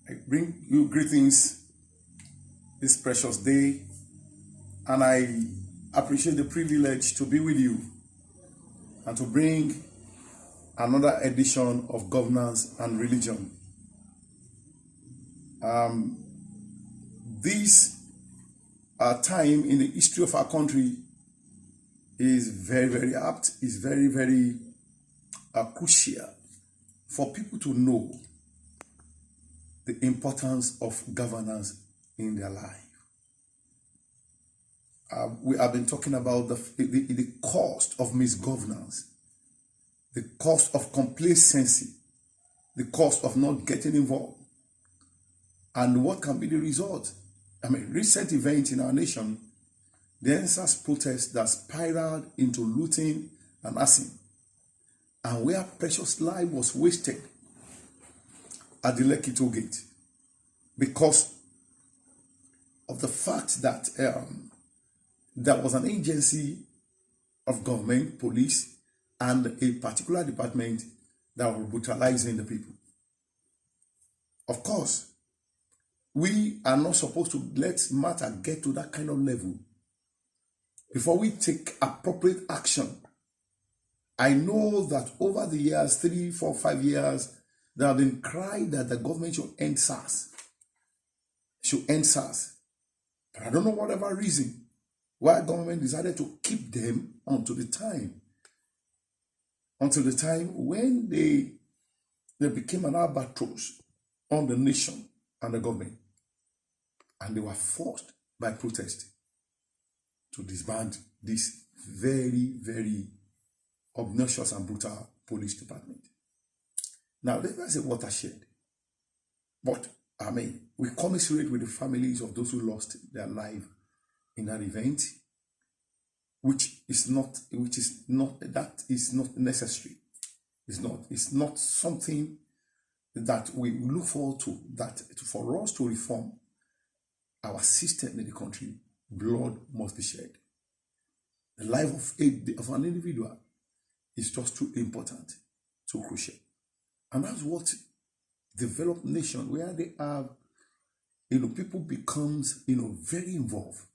I bring you greetings this precious day, and I appreciate the privilege to be with you and to bring another edition of Governance and Religion. This time in the history of our country is very, very apt, is very, very crucial for people to know the importance of governance in their life. We have been talking about the cost of misgovernance, the cost of complacency, the cost of not getting involved, and what can be the result. Recent events in our nation, the EndSARS protest that spiraled into looting and arson, and where precious life was wasted at the Lekki Toll Gate because of the fact that there was an agency of government, police, and a particular department that were brutalizing the people. Of course, we are not supposed to let matter get to that kind of level before we take appropriate action. I know that over the years, 3, 4, 5 years, there have been cries that the government should end SARS. But I don't know whatever reason why government decided to keep them until the time when they became an albatross on the nation and the government, and they were forced by protest to disband this very, very obnoxious and brutal police department. Now, that's a watershed. But, we commiserate with the families of those who lost their life in that event, that is not necessary. It's not something that we look forward to, that for us to reform our system in the country, blood must be shed. The life of an individual is just too important, too crucial. And that's what developed nation, where they have, people becomes, very involved.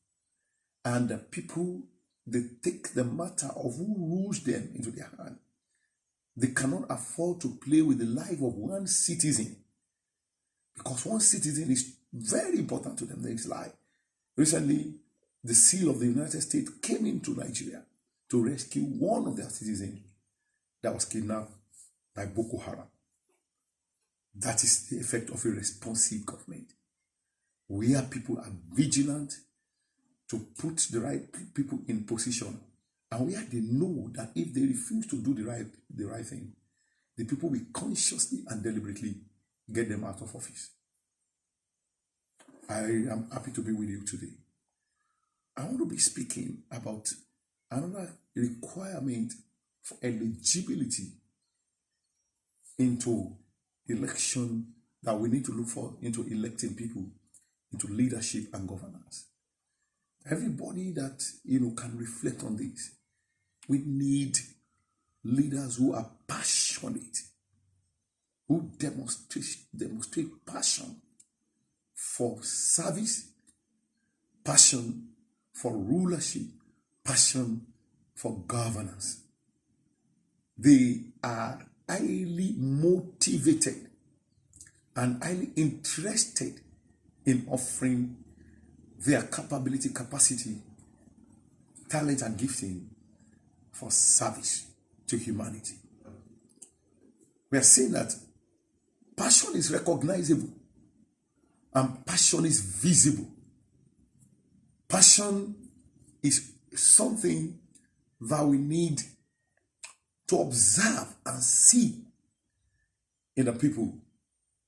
And the people, they take the matter of who rules them into their hand. They cannot afford to play with the life of one citizen, because one citizen is very important to them, their life. Recently, the seal of the United States came into Nigeria to rescue one of their citizens that was kidnapped by Boko Haram. That is the effect of a responsive government, where people are vigilant to put the right people in position, and where they know that if they refuse to do the right thing, the people will consciously and deliberately get them out of office. I am happy to be with you today. I want to be speaking about another requirement for eligibility into election that we need to look for into electing people into leadership and governance. Everybody that can reflect on this. We need leaders who are passionate, who demonstrate passion for service, passion for rulership, passion for governance. They are highly motivated and highly interested in offering their capacity, talent, and gifting for service to humanity. We are saying that passion is recognizable and passion is visible. Passion is something that we need to observe and see in the people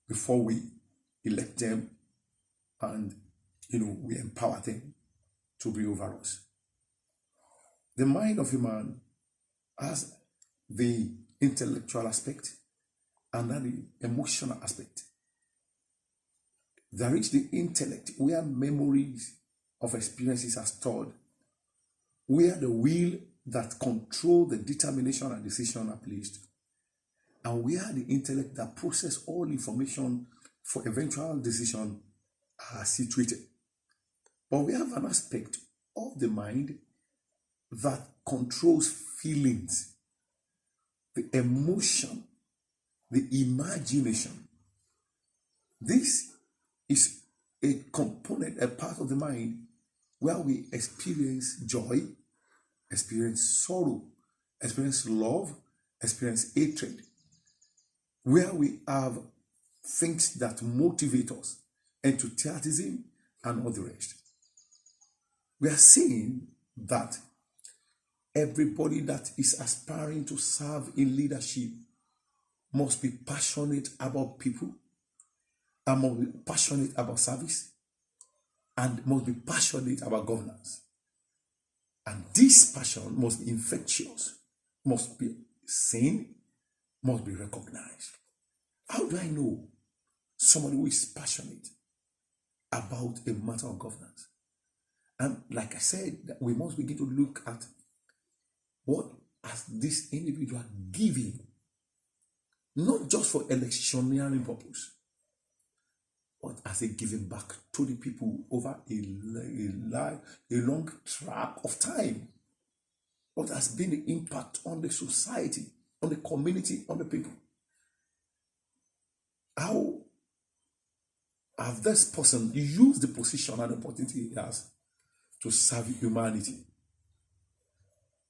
before we elect them and we empower them to be over us. The mind of a man has the intellectual aspect and then the emotional aspect. There is the intellect, where memories of experiences are stored, where the will that control the determination and decision are placed, and where the intellect that process all information for eventual decision are situated. But we have an aspect of the mind that controls feelings, the emotion, the imagination. This is a component, a part of the mind where we experience joy, experience sorrow, experience love, experience hatred, where we have things that motivate us, enthusiasm, and all the rest. We are saying that everybody that is aspiring to serve in leadership must be passionate about people, and must be passionate about service, and must be passionate about governance. And this passion must be infectious, must be seen, must be recognized. How do I know somebody who is passionate about a matter of governance? And like I said, we must begin to look at what has this individual given, not just for electioneering purpose, what has he given back to the people over a long track of time? What has been the impact on the society, on the community, on the people? How have this person used the position and opportunity he has to serve humanity?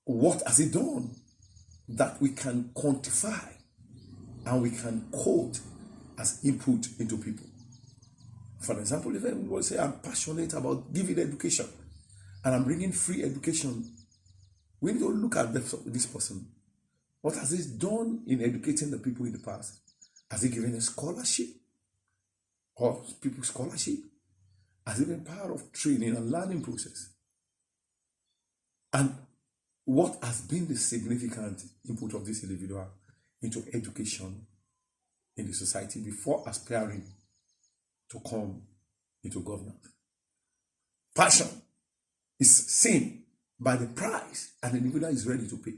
What has he done that we can quantify and we can quote as input into people? For example, if anyone say, I'm passionate about giving education and I'm bringing free education, we need to look at this person. What has he done in educating the people in the past? Has he given a scholarship or people scholarship? Has he been part of training and learning process? And what has been the significant input of this individual into education in the society before aspiring to come into governance? Passion is seen by the price an individual is ready to pay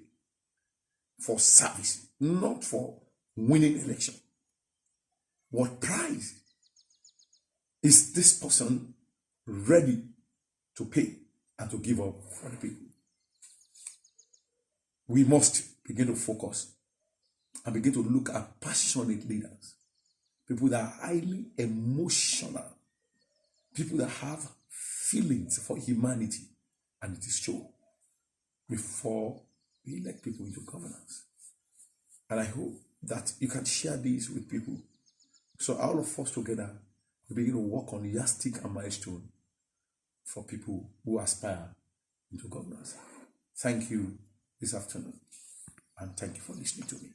for service, not for winning election. What price is this person ready to pay and to give up for the people? We must begin to focus and begin to look at passionate leaders, people that are highly emotional, people that have feelings for humanity, and it is true, before we elect people into governance. And I hope that you can share these with people, so all of us together we begin to work on yardstick and milestone for people who aspire into governance. Thank you this afternoon, and thank you for listening to me.